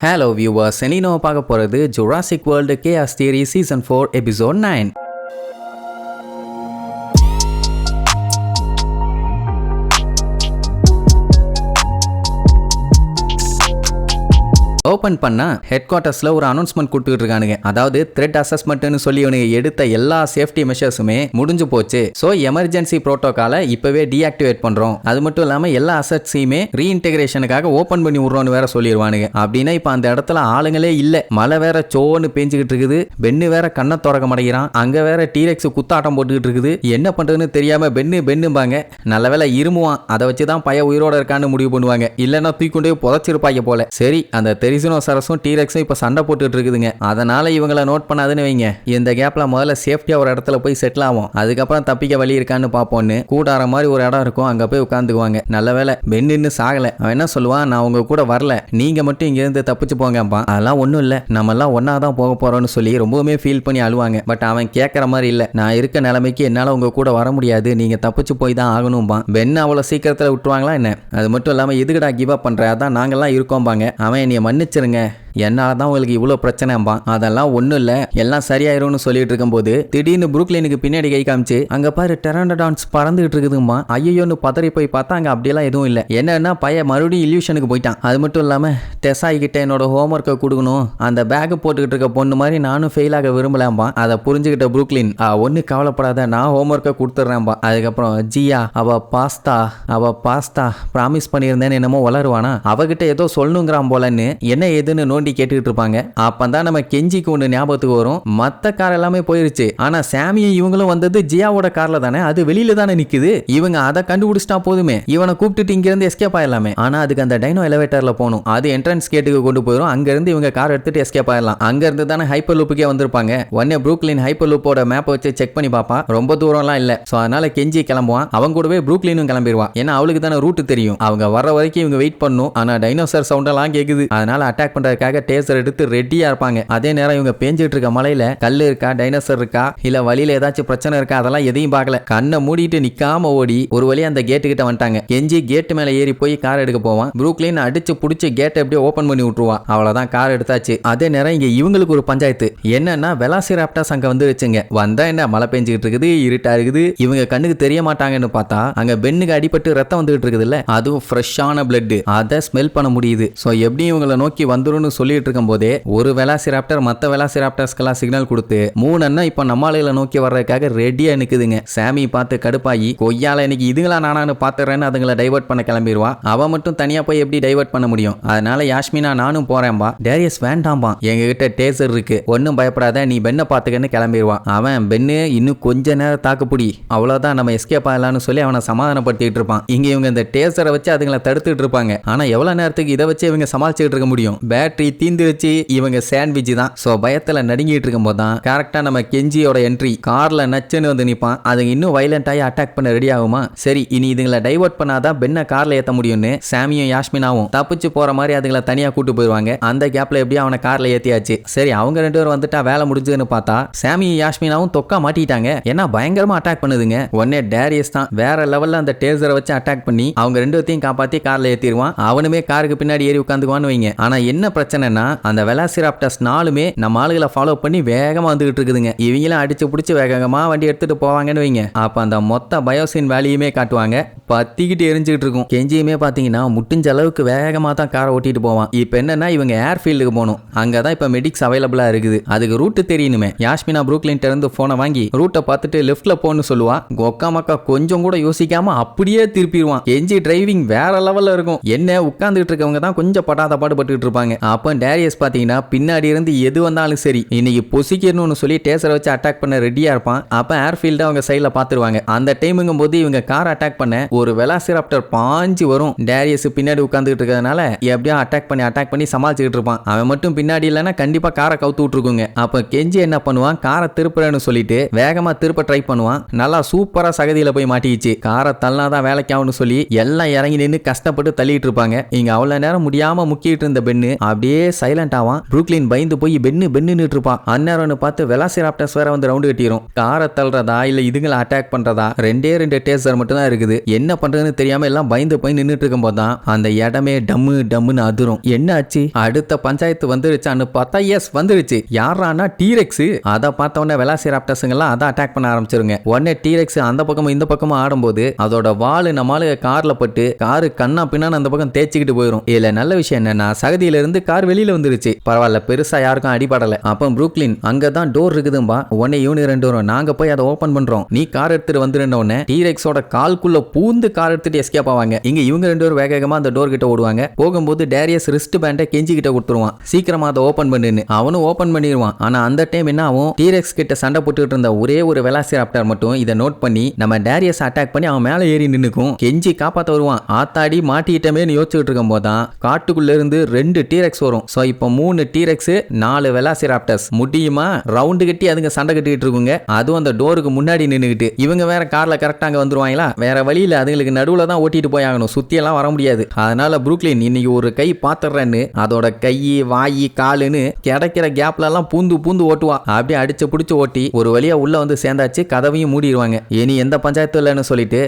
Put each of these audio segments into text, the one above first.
Hello viewers, Selino பார்க்க போறது Jurassic World Chaos Theory Season 4 Episode 9. Open பண்ணா head குவார்ட்டர்ஸ்ல ஒரு அனௌன்ஸ்மெண்ட் கொடுத்துட்டு இருக்கானுங்க. அதாவது த்ரெட் அசஸ்மெண்ட்னு சொல்லி இவனுங்க எடுத்த எல்லா சேஃப்டி மெஷர்ஸுமே முடிஞ்சு போச்சு. ஸோ எமர்ஜென்சி ப்ரோட்டோகாலை இப்பவே டீஆக்டிவேட் பண்றோம். அது மட்டும் இல்லாம எல்லா அசட்ஸையுமே ரீஇன்டெகிரேஷனுக்காக ஓப்பன் பண்ணி விடுறோம்னு வேற சொல்லிடுவானுங்க. அப்படின்னா இப்ப அந்த இடத்துல ஆளுங்களே இல்ல. மழை வேற சோன்னு பேஞ்சுக்கிட்டு இருக்குது. பென்னு வேற கண்ணை திறக்க மாட்டேங்கிறான். அங்க வேற டீரெக்ஸ் குத்தாட்டம் போட்டுக்கிட்டு இருக்குது. என்ன பண்றதுன்னு தெரியாம பென்னுபாங்க. நல்ல வேலை இருமுவான். அதை வச்சுதான் பைய உயிரோட இருக்கான்னு முடிவு பண்ணுவாங்க. இல்லைன்னா தூக்கொண்டே புதைச்சிருப்பாங்க போல. சரி, அந்த சரசும் டீரெக்ஸும் இப்ப சண்டை போட்டுட்டு இருக்குதுங்க. அதனால இவங்களை நோட் பண்ணாதுன்னு வைங்க. இந்த கேப்ல முதல்ல சேஃப்டியா ஒரு இடத்துல போய் செட்டில் ஆகும். அதுக்கப்புறம் தப்பிக்க வழி இருக்கான்னு பாப்போன்னு கூடார மாதிரி ஒரு இடம் இருக்கும். அங்க போய் உட்காந்துக்குவாங்க. நல்ல வேலை பென்னு சாகல. அவன் என்ன சொல்லுவான், நான் உங்க கூட வரல, நீங்க மட்டும் இங்க இருந்து தப்பிச்சு போங்கப்பா. அதெல்லாம் ஒண்ணும் இல்ல, நம்ம எல்லாம் ஒன்னாதான் போக போறோம்னு சொல்லி ரொம்பவுமே ஃபீல் பண்ணி அழுவாங்க. பட் அவன் கேட்கற மாதிரி இல்ல. நான் இருக்க நிலைமைக்கு என்னால உங்க கூட வர முடியாது, நீங்க தப்பிச்சு போய் தான் ஆகணும்பா. பென் அவ்வளவு சீக்கிரத்துல விட்டுருவாங்களா என்ன? அது மட்டும் இல்லாம எதுக்குடா கிவ் அப் பண்ற, அதான் நாங்கெல்லாம் இருக்கோம்பாங்க. அவன் என்னைய மன்னிச்சிருங்க, என்னாலதான் உங்களுக்கு இவ்வளவு பிரச்சனைம்பா. அதெல்லாம் ஒண்ணும் இல்ல, எல்லாம் சரியாயிரும்னு சொல்லிட்டு இருக்கும் போது திடீர்னு புரூக்லினுக்கு பின்னாடி கை காமிச்சு அங்க பாரு டெராண்டோடான்ஸ் பறந்துகிட்டு இருக்குதுமா. ஐயோன்னு பதறி போய் பார்த்தா அங்க அப்படியெல்லாம் எதுவும் இல்ல. என்னன்னா பைய மறுபடியும் இல்யூஷனுக்கு போயிட்டான். அது மட்டும் இல்லாம டெசாய் கிட்ட என்னோட ஹோம்ஒர்க்கை கொடுக்கணும், அந்த பேக் போட்டுக்கிட்டு இருக்க பொண்ணு மாதிரி நானும் ஃபெயில் ஆக விரும்பலாம்பா. அதை புரிஞ்சுக்கிட்ட புரூக்லின், ஒன்னு கவலைப்படாத, நான் ஹோம்ஒர்க்கை கொடுத்துட்றேன்பா. அதுக்கப்புறம் ஜியா அவ பாஸ்தா ப்ராமிஸ் பண்ணியிருந்தேன்னு என்னமோ வளருவானா, அவகிட்ட ஏதோ சொல்லணுங்கிறான் போலன்னு என்ன ஏதுன்னு நோண்டி கேட்டுக்கிட்டு இருப்பாங்க. அப்பதான் நம்ம கெஞ்சிக்கு ஒன்று ஞாபகத்துக்கு வரும். மத்த கார் எல்லாமே போயிருச்சு, ஆனா சாமியும் இவங்களும் வந்தது ஜியாவோட கார்ல தானே, அது வெளியில தானே நிக்குது. இவங்க அதை கண்டுபிடிச்சிட்டா போதுமே, இவனை கூப்பிட்டுட்டு இங்க இருந்து எஸ்கேப் ஆயிடலாமே. ஆனா அதுக்கு அந்த டைனோ எலிவேட்டர்ல போகணும். அது என்ட்ரன்ஸ் கேட்டுக்கு கொண்டு போயிடும். அங்க இருந்து இவங்க கார் எடுத்துட்டு எஸ்கேப் ஆயிடலாம். அங்க இருந்து தானே ஹைப்பர் லூப்புக்கே வந்திருப்பாங்க. உடனே புரூக்லின் ஹைப்பர் லூப்போட மேப்பை வச்சு செக் பண்ணி பாப்பா. ரொம்ப தூரம்லாம் இல்ல. சோ அதனால கெஞ்சி கிளம்புவான். அவங்க கூடவே புரூக்லினும் கிளம்பிடுவான். ஏன்னா அவளுக்கு தானே ரூட் தெரியும். அவங்க வர வரைக்கும் இவங்க வெயிட் பண்ணும். ஆனா டைனோசர் சவுண்ட் எல்லாம் கேக்குது. அதனால அட்டாக் பண்றதுக்காக டேசர் எடுத்து ரெடியா இருப்பாங்க. அதே நேரம் இவங்க பேஞ்சிட்டு இருக்க மலையில கல்லு இருக்கா, டைனோசர் இருக்கா, இல்ல வழியில ஏதாச்சும் பிரச்சனை இருக்கா, அதெல்லாம் எதையும் பார்க்கல. கண்ணை மூடிட்டு நிக்காம ஓடி ஒரு வழியா அந்த கேட்டு கிட்ட வந்துட்டாங்க. கெஞ்சி கேட்டு மேல ஏறி போய் கார் எடுக்க போவான். புரூக்லின் அடிச்சு புடிச்சு கேட்டை எப்படியே ஓபன் பண்ணி விட்டுருவா. அவ்வளவுதான், கார் எடுத்தாச்சு. அதே நேரம் இங்க இவங்களுக்கு ஒரு பஞ்சாயத்து. என்னன்னா வெலாசிராப்டர்ஸ் அங்க வந்து வச்சுங்க. வந்தா என்ன, மழை பெஞ்சுக்கிட்டு இருக்குது, இருட்டா இருக்குது, இவங்க கண்ணுக்கு தெரிய மாட்டாங்கன்னு பார்த்தா அங்க பென்னுக்கு அடிபட்டு ரத்தம் வந்துகிட்டு இருக்குது இல்ல, அதுவும் ஃப்ரெஷ்ஷான பிளட், அதை ஸ்மெல் பண்ண முடியுது. சோ எப்படி இவங்களை நோக்கி வந்துரும்னு சொல்லிட்டு இருக்கும் போதே ஒரு வெலாசிராப்டர் மத்த வெலாசிராப்டர்ஸ்க்கெல்லாம் சிக்னல் கொடுத்து மூணு இப்ப நம்மாலையில நோக்கி வர்றதுக்காக ரெடியா நிக்குதுங்க. சாமி பார்த்து கடுப்பாயி, கொய்யால இன்னைக்கு இதுங்களா நானானு பாத்துறேன்னு அதுங்களை டைவர்ட் பண்ண கிளம்பிடுவா. அவ மட்டும் தனியா போய் எப்படி டைவர்ட் பண்ண முடியும்? அதனால யாஸ்மினா நானும் போறேன்பா. டேரியஸ் வேண்டாம்பா, எங்க கிட்ட டேசர் இருக்கு, ஒன்னும் பயப்படாத, நீ பென்னை பாத்துக்கன்னு கிளம்பிடுவா. அவன் பென்னு இன்னும் கொஞ்ச நேரம் தாக்குப்பிடி, அவ்வளவுதான் நம்ம எஸ்கேப் ஆகலான்னு சொல்லி அவனை சமாதானப்படுத்திட்டு இருப்பான். இங்க இவங்க இந்த டேசரை வச்சு அதுங்களை தடுத்துட்டு இருப்பாங்க. ஆனா எவ்வளவு நேரத்துக்கு இதை வச்சு இவங்க சமாளிச்சுட்டு இருக்க முடியும்? பேட்டரி தீந்து வச்சு இவங்க சாண்ட்விச் தான். சோ பயத்துல நடுங்கிட்டு இருக்கும் போது தான் கரெக்டா நம்ம கெஞ்சியோட என்ட்ரி. கார்ல நச்சுன்னு வந்து நிப்பான். அதுங்க இன்னும் வைலண்ட் ஆகி அட்டாக் பண்ண ரெடி ஆகுமா? சரி, இனி இதுங்களை டைவர்ட் பண்ணாதான் பென்னை கார்ல ஏத்த முடியும்னு சாமியும் யாஸ்மினாவும் தப்பிச்சு போற மாதிரி அதுங்களை தனியா கூட்டு போயிருவாங்க. அந்த கேப்ல எப்படியும் அவனை கார்ல ஏத்தியாச்சு. சரி, அவங்க ரெண்டு பேரும் வந்துட்டா வேலை முடிஞ்சதுன்னு பார்த்தா சாமியும் யாஸ்மினாவும் தொக்கா மாட்டிட்டாங்க. ஏன்னா பயங்கரமா அட்டாக் பண்ணுதுங்க. உடனே டேரியஸ் தான் வேற லெவல்ல அந்த டேசரை வச்சு அட்டாக் பண்ணி அவங்க ரெண்டு பேத்தையும் காப்பாத்தி கார்ல ஏத்திடுவான். அவனுமே காருக்கு பின்னாடி ஏறி உட்காந்துக்குவான்னு வைங்க. ஆனா என்ன பிரச்சனைனா அந்த வெலாசிராப்டர்ஸ் நாலுமே நம்ம ஆளுகளை ஃபாலோ பண்ணி வேகமா வந்துகிட்டு இருக்குதுங்க. இவங்களும் அடிச்சு பிடிச்சி வேகமா வண்டி எடுத்துட்டு போவாங்கன்னு வைங்க. அப்ப அந்த மொத்த பயோசின் வேலையுமே காட்டுவாங்க. பத்திக்கிட்டு எரிஞ்சுக்கிட்டு இருக்கும். கெஞ்சியுமே பாத்தீங்கன்னா முட்டிஞ்ச அளவுக்கு வேகமா தான் காரை ஓட்டிட்டு போவான். இப்ப என்னன்னா இவங்க ஏர்ஃபீல்டுக்கு போகணும். அங்கதான் இப்ப மெடிக்ஸ் அவைலபிளா இருக்குது. அதுக்கு ரூட் தெரியணுமே. யாஸ்மினா புரூக்லின் இருந்து போனை வாங்கி ரூட்டை பார்த்துட்டு லெஃப்ட்ல போன்னு சொல்லுவா. கொக்கா மக்கா கொஞ்சம் கூட யோசிக்காம அப்படியே திருப்பிடுவான். கெஞ்சி டிரைவிங் வேற லெவல்ல இருக்கும். என்ன உட்கார்ந்துட்டு இருக்கவங்க தான் கொஞ்சம் படாத பாடுபட்டு இருப்பாங்க. அப்ப டேரியஸ் பாத்தீங்கன்னா பின்னாடி இருந்து எது வந்தாலும் சரி இன்னைக்கு பொசிக்கணும்னு சொல்லி டேசரை வச்சு அட்டாக் பண்ண ரெடியா இருப்பான். அப்ப ஏர்ஃபீல்ட அவங்க சைட்ல பாத்துருவாங்க. அந்த டைமுங்கும் போது இவங்க கார் அட்டாக் பண்ண ஒரு வெலாசிராப்டர் பாஞ்சு வரும். டேரியஸ் பின்னாடி உட்கார்ந்துட்டு இருக்கிறதுனால எப்படியா அட்டாக் பண்ணி சமாளிச்சுட்டு இருப்பான். அவன் மட்டும் பின்னாடி இல்லைன்னா கண்டிப்பா காரை கவுத்து விட்டுருக்குங்க. அப்ப கெஞ்சி என்ன பண்ணுவான், காரை திருப்புறேன்னு சொல்லிட்டு வேகமா திருப்ப ட்ரை பண்ணுவான். நல்லா சூப்பரா சகதியில போய் மாட்டிச்சு. காரை தள்ளாதான் வேலைக்கு ஆகும்னு சொல்லி எல்லாம் இறங்கி நின்று கஷ்டப்பட்டு தள்ளிட்டு இருப்பாங்க. இங்க அவ்வளவு நேரம் முடியாம முக்கிட்டு இருந்த பென்னு அப்படியே அப்படியே சைலண்ட் ஆவான். புரூக்லின் பயந்து போய் பென்னு இருப்பான். அந்நேரம்னு பார்த்து வெலாசிராப்டர்ஸ் வேற வந்து ரவுண்டு கட்டிரும். காரை தள்ளுறதா இல்ல இதுங்களை அட்டாக் பண்றதா, ரெண்டு டேசர் மட்டும் தான் இருக்குது. என்ன பண்றதுன்னு தெரியாம எல்லாம் பயந்து போய் நின்றுட்டு இருக்கும் போதுதான் அந்த இடமே டம்முன்னு அதிரும். என்ன ஆச்சு, அடுத்த பஞ்சாயத்து வந்துருச்சான்னு பார்த்தா எஸ் வந்துருச்சு. யாரானா டீரெக்ஸ். அதை பார்த்த உடனே வெலாசிராப்டர்ஸுங்கெல்லாம் அதை அட்டாக் பண்ண ஆரம்பிச்சிருங்க. உடனே டீரெக்ஸ் அந்த பக்கமும் இந்த பக்கமும் ஆடும்போது அதோட வாலு நம்மளுக்கு கார்ல பட்டு காரு கண்ணா பின்னான்னு அந்த பக்கம் தேய்ச்சிக்கிட்டு போயிடும். இதுல நல்ல விஷயம் என்னன்னா சகதியில இருந்து கார் வெளியில வந்துருச்சு. பரவாயில்ல, பெருசா யாருக்கும் அடிபடல. அப்ப புரூக்லின் அங்கதான் டோர் இருக்குதும்பா. உடனே இவனு 2 வரும். நாங்க போய் அதை ஓபன் பண்றோம், நீ கார் எடுத்துட்டு வந்துருந்த உடனே டீரெக்ஸோட கால்குள்ள பூந்து கார் எடுத்துட்டு எஸ்கேப் ஆவாங்க. இங்க இவங்க 2 பேரும் வேகமா அந்த டோர் கிட்ட ஓடுவாங்க. போகும்போது டேரியஸ் ரிஸ்ட் பேண்டை கெஞ்சி கிட்ட கொடுத்துருவான், சீக்கிரமா அதை ஓபன் பண்ணுன்னு. அவனும் ஓபன் பண்ணிடுவான். ஆனா அந்த டைம் என்ன ஆகும், டீரெக்ஸ் கிட்ட சண்டை போட்டுட்டு இருந்த ஒரே ஒரு வெலாசிராப்டர் மட்டும் இதை நோட் பண்ணி நம்ம டேரியஸ் அட்டாக் பண்ணி அவன் மேல ஏறி நின்னுக்கும். கெஞ்சி காப்பாத்த வருவான். ஆத்தாடி மாட்டிட்டமே யோசிச்சுட்டு இருக்கும் போதான் காட்டுக்குள்ள இருந்து 2 டீரெக்ஸ் வரும். சோ இப்போ 3 டீரெக்ஸ் 4 வெலாசிராப்டர்ஸ் முடியுமா ரவுண்டு கட்டி அதுங்க சண்டை கட்டிட்டு இருக்குங்க. அதுவும் அந்த டோருக்கு முன்னாடி நின்னுக்கிட்டு. இவங்க வேற கார்ல கரெக்டா அங்க வந்துருவாங்களா, வேற வழியில அதுங்களுக்கு நடுவுல தான் ஓட்டிட்டு போய் ஆகணும், சுத்தி எல்லாம் வர முடியாது. அதனால புரூக்லின் இன்னைக்கு ஒரு கை பாத்துறேன்னு அதோட கை வாயி காலுன்னு கிடைக்கிற கேப்ல எல்லாம் பூந்து ஓட்டுவா. அப்படியே அடிச்சு புடிச்சு ஓட்டி ஒரு வழியா உள்ள வந்து சேர்ந்தாச்சு. கதவையும் மூடிடுவாங்க. இனி எந்த பஞ்சாயத்து இல்லைன்னு சொல்லிட்டு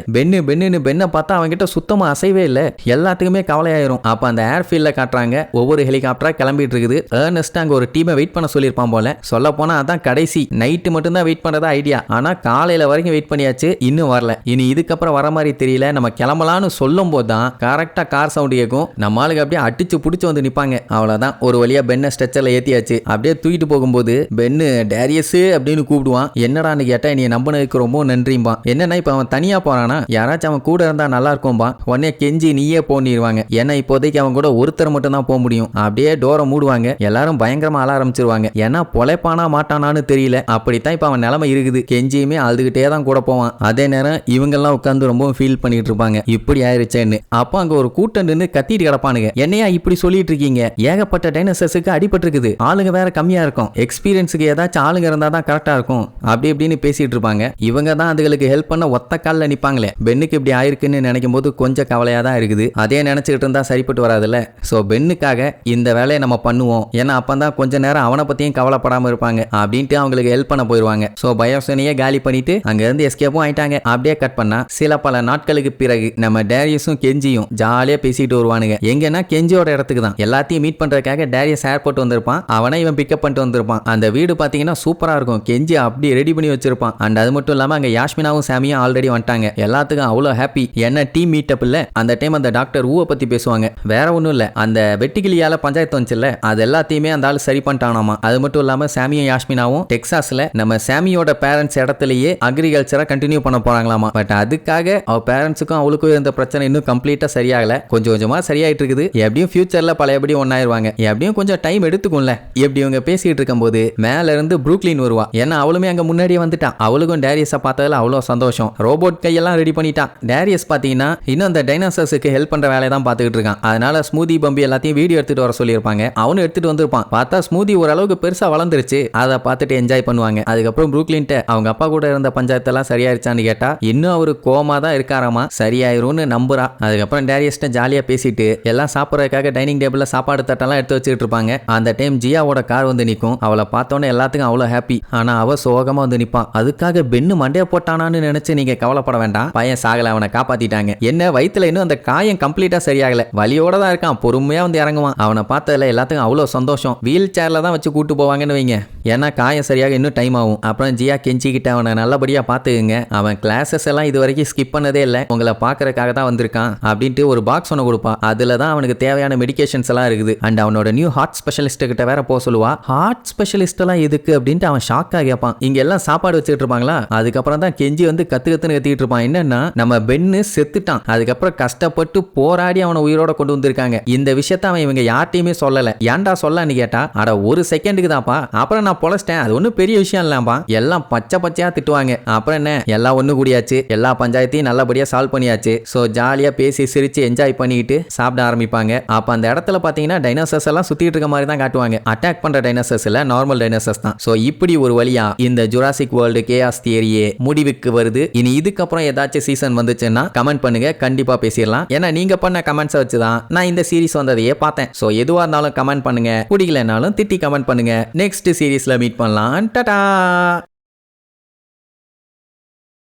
பெண்ணை பார்த்தா அவங்கிட்ட சுத்தமா அசைவே இல்லை. எல்லாத்துக்குமே கவலையாயிரும். அப்ப அந்த ஏர்ஃபீல்ட்ல காட்டுறாங்க ஒவ்வொரு ஹெலிகாப்டரா கிளம்பிட்டு இருக்குது. ஏர்னஸ்ட் அங்க ஒரு டீமை வெயிட் பண்ண சொல்லியிருப்பான் போல. சொல்ல போனா அதான் கடைசி நைட்டு மட்டும் தான் வெயிட் பண்றதா ஐடியா. ஆனா காலையில வரைக்கும் வெயிட் பண்ணியாச்சு, இன்னும் வரல. இனி இதுக்கப்புறம் வர மாதிரி தெரியல. நம்ம கிளம்பலான்னு சொல்லும் போதுதான் கரெக்டா கார் சவுண்ட் கேட்கும். நம்ம ஆளுக்கு அப்படியே அடிச்சு புடிச்சு வந்து நிப்பாங்க. அவ்வளவுதான், ஒரு வழியா பென்னை ஸ்ட்ரெச்சர்ல ஏத்தியாச்சு. அப்படியே தூக்கிட்டு போகும்போது பென்னு டேரியஸ் அப்படின்னு கூப்பிடுவான். என்னடான்னு கேட்டா நீ நம்பினதுக்கு ரொம்ப நன்றிம்பா. என்னன்னா இப்ப அவன் தனியா போறானா, யாராச்சும் அவன் கூட இருந்தா நல்லா இருக்கும்பா. உடனே கெஞ்சி நீயே போனிடுவாங்க. ஏன்னா இப்போதைக்கு அவன் கூட ஒருத்தர் மட்டும் தான் போக முடியும். அப்படியே டோரை மூடுவாங்க. எல்லாரும் பயங்கரமா அழ ஆரம்பிச்சிருவாங்க. ஏன்னா பொழைப்பானா மாட்டானான்னு தெரியல. அப்படித்தான் இப்ப அவன் நிலைமை இருக்குது. கெஞ்சியுமே அழுதுகிட்டே தான் கூட போவான். அதே நேரம் இவங்கெல்லாம் உட்காந்து ரொம்ப ஃபீல் பண்ணிட்டு இருப்பாங்க, இப்படி ஆயிருச்சேன்னு. அப்போ அங்க ஒரு கூட்டம் நின்று கத்திட்டு கிடப்பானுங்க. என்னையா இப்படி சொல்லிட்டு இருக்கீங்க, ஏகப்பட்ட டைனோசர்ஸுக்கு அடிபட்டு இருக்குது, ஆளுங்க வேற கம்மியா இருக்கும், எக்ஸ்பீரியன்ஸுக்கு ஏதாச்சும் ஆளுங்க இருந்தா தான் கரெக்டா இருக்கும் அப்படி இப்படின்னு பேசிட்டு இருப்பாங்க. இவங்க தான் அதுகளுக்கு ஹெல்ப் பண்ண ஒத்த கால்ல நிப்பாங்களே. பென்னுக்கு இப்படி ஆயிருக்குன்னு நினைக்கும் போது கொஞ்சம் கவலையா தான் இருக்குது. அதே நினைச்சுக்கிட்டு இருந்தா சரிப்பட்டு வராதுல்ல. சோ பென்னுக்காக இந்த வேலையை நம்ம பண்ணுவோம், ஏன்னா அப்பதான் கொஞ்ச நேரம் அவனை பத்தியும் கவலைப்படாம இருப்பாங்க அப்படின்ட்டு அவங்களுக்கு ஹெல்ப் பண்ண போயிருவாங்க. சோ பயோசனையே காலி பண்ணிட்டு அங்க இருந்து எஸ்கேப்பும் ஆயிட்டாங்க. அப்படியே கட் பண்ணா சில பல நாட்களுக்கு பிறகு நம்ம டேரியஸும் கெஞ்சியும் ஜாலியா பேசிட்டு வருவானுங்க. எங்கன்னா கெஞ்சியோட இடத்துக்கு தான். எல்லாத்தையும் மீட் பண்றதுக்காக டேரியஸ் ஏர்போர்ட் வந்திருப்பான். அவனை இவன் பிக்கப் பண்ணிட்டு வந்திருப்பான். அந்த வீடு பாத்தீங்கன்னா சூப்பரா இருக்கும். கெஞ்சி அப்படி ரெடி பண்ணி வச்சிருப்பான். அண்ட் அது மட்டும் இல்லாம அங்க யாஸ்மினாவும் சாமியும் ஆல்ரெடி வந்துட்டாங்க. எல்லாத்துக்கும் அவ்வளவு ஹாப்பி. என்ன டீம் மீட்டப் இல்ல. அந்த டைம் அந்த டாக்டர் ஊவை பத்தி பேசுவாங்க. வேற ஒண்ணும் இல்ல, அந்த வெட்டிக்கிளியால பஞ்சாயத்து வந்துச்சுல்ல, அது எல்லாத்தையுமே அந்த ஆள் சரி பண்ணிட்டானாமா. அது மட்டும் இல்லாம சாமியும் யாஸ்மினாவும் டெக்சாஸ்ல நம்ம சாமியோட பேரண்ட்ஸ் இடத்துலயே அக்ரிகல்ச்சரா கண்டினியூ பண்ண போறாங்களாமா. பட் அதுக்காக அவ பேரண்ட்ஸுக்கும் அவளுக்கும் இருந்த பிரச்சனை இன்னும் கம்ப்ளீட்டா சரியாகல. கொஞ்சம் கொஞ்சமா சரியாயிட்டு இருக்குது. எப்படியும் ஃபியூச்சர்ல பழையபடி ஒன்னாயிருவாங்க. எப்படியும் கொஞ்சம் டைம் எடுத்துக்கும்ல. எப்படி இவங்க பேசிட்டு இருக்கும் போது மேல இருந்து புரூக்லின் வருவா. ஏன்னா அவளுமே அங்க முன்னாடியே வந்துட்டா. அவளுக்கும் டேரியஸை பார்த்ததுல அவ்வளோ சந்தோஷம். ரோபோட் கையெல்லாம் ரெடி பண்ணிட்டா. டேரியஸ் பாத்தீங்கன்னா இன்னும் அந்த டைனோசர்ஸுக்கு ஹெல்ப் பண்ற வேலையை தான் பார்த்துக்கிட்டு இருக்கான். அதனால ஸ்மூதி பம்பி எல்லாத்தையும் வீடியோ எடுத்துட்டு வர சொல்லியிருப்பாங்க. அவனும் எடுத்துட்டு வந்திருப்பான். பார்த்தா ஸ்மூதி ஓரளவுக்கு பெருசா வளர்ந்துருச்சு. அதை பார்த்துட்டு என்ஜாய் பண்ணுவாங்க. அதுக்கப்புறம் புரூக்லின்ட்ட அவங்க அப்பா கூட இருந்த பஞ்சாயத்தெல்லாம் சரியாயிருச்சான்னு கேட்டா இன்னும் அவரு கோமா தான் இருக்காராமா. சரியாயிரும்னு நம்புறா. அதுக்கப்புறம் டேரியஸ்ட்ட ஜாலியா பேசிட்டு எல்லாம் சாப்பிட்றதுக்காக டைனிங் டேபிள்ல சாப்பாடு தட்டெல்லாம் எடுத்து வச்சுட்டு இருப்பாங்க. அந்த டைம் ஜியாவோட கார் வந்து நிற்கும். அவளை பார்த்தோன்னே எல்லாத்துக்கும் அவ்வளோ ஹாப்பி. ஆனா அவ சோகமா வந்து நிப்பான். அதுக்காக பென்னு மண்டைய போட்டானான்னு நினைச்சு நீங்க கவலைப்பட வேண்டாம், பையன் சாகல, அவனை காப்பாத்திட்டாங்க. என்ன வயித்துல இன்னும் அந்த காயம் கம்ப்ளீட்டா சரியாகல, வலியோட தான் இருக்கான். பொறுமையா வந்து இறங்குவான். அவனை பார்த்ததுல எல்லாத்துக்கும் அவ்வளோ சந்தோஷம். வீல் சேர்ல தான் வச்சு கூட்டு போவாங்கன்னு வைங்க. ஏன்னா காயம் சரியாக இன்னும் டைம் ஆகும். அப்புறம் ஜியா கெஞ்சிக்கிட்ட அவனை நல்லபடியா பாத்துக்குங்க, அவன் கிளாஸஸ் எல்லாம் இது வரைக்கும் ஸ்கிப் பண்ணதே இல்லை, உங்களை பாக்குறதுக்காக தான் வந்திருக்கான் அப்படின்ட்டு ஒரு பாக்ஸ் ஒன்று கொடுப்பா. அதுல தான் அவனுக்கு தேவையான மெடிகேஷன்ஸ் எல்லாம் இருக்குது. அண்ட் அவனோட நியூ ஹார்ட் ஸ்பெஷலிஸ்ட் கிட்ட வேற போக சொல்லுவா. ஹார்ட் ஸ்பெஷலிஸ்ட் எல்லாம் எதுக்கு அப்படின்ட்டு அவன் ஷாக்கா கேட்பான். இங்க எல்லாம் சாப்பாடு வச்சுட்டு இருப்பாங்களா. அதுக்கப்புறம் தான் கெஞ்சி வந்து கத்துன்னு கத்திட்டு இருப்பான். என்னன்னா நம்ம பென்னு செத்துட்டான், அதுக்கப்புறம் கஷ்டப்பட்டு போராடி அவனை உயிரோட கொண்டு வந்திருக்காங்க. இந்த விஷயத்த அவன் இவங்க யார்ட்டையுமே சொல்லல. ஏன்டா சொல்லன்னு கேட்டா, அட ஒரு செகண்டுக்கு தான்ப்பா, அப்புறம் நான் பொழைச்சிட்டேன், அது ஒன்றும் பெரிய விஷயம் இல்லப்பா. எல்லாம் பச்சை பச்சையா திட்டுவாங்க. அப்புறம் என்ன, எல்லாம் ஒண்ணு கூடியாச்சு. எல்லா பஞ்சாயத்தையும் நல்லபடியா சால்வ் பண்ணியாச்சு. ஸோ ஜாலியா பேசி சிரிச்சு என்ஜாய் பண்ணிட்டு சாப்பிட ஆரம்பிப்பாங்க. அப்ப அந்த இடத்துல பாத்தீங்கன்னா டைனோசர்ஸ் எல்லாம் சுத்திட்டு இருக்க மாதிரி தான் காட்டுவாங்க. அட்டாக் பண்ற டைனோசர்ஸ் இல்ல, நார்மல் டைனோசர்ஸ் தான். ஸோ இப்படி ஒரு வழியா இந்த ஜுராசிக் வேர்ல்டு கேஆஸ் தியரியே முடிவுக்கு வருது. இனி இதுக்கப்புறம் ஏதாச்சும் சீசன் வந்துச்சுன்னா கமெண்ட் பண்ணுங்க, கண்டிப்பா பேசிடலாம். ஏன்னா நீங்க பண்ண கமெண்ட்ஸை வச்சுதான் நான் இந்த சீரிஸ் வந்ததையே பார்த்தேன். ஸோ எதுவா எதுவா இருந்தாலும் கமெண்ட் பண்ணுங்க, பிடிக்கலனாலும் திட்டி கமெண்ட் பண்ணுங்க. நெக்ஸ்ட் சீரிஸ்ல மீட் பண்ணலாம். டாடா.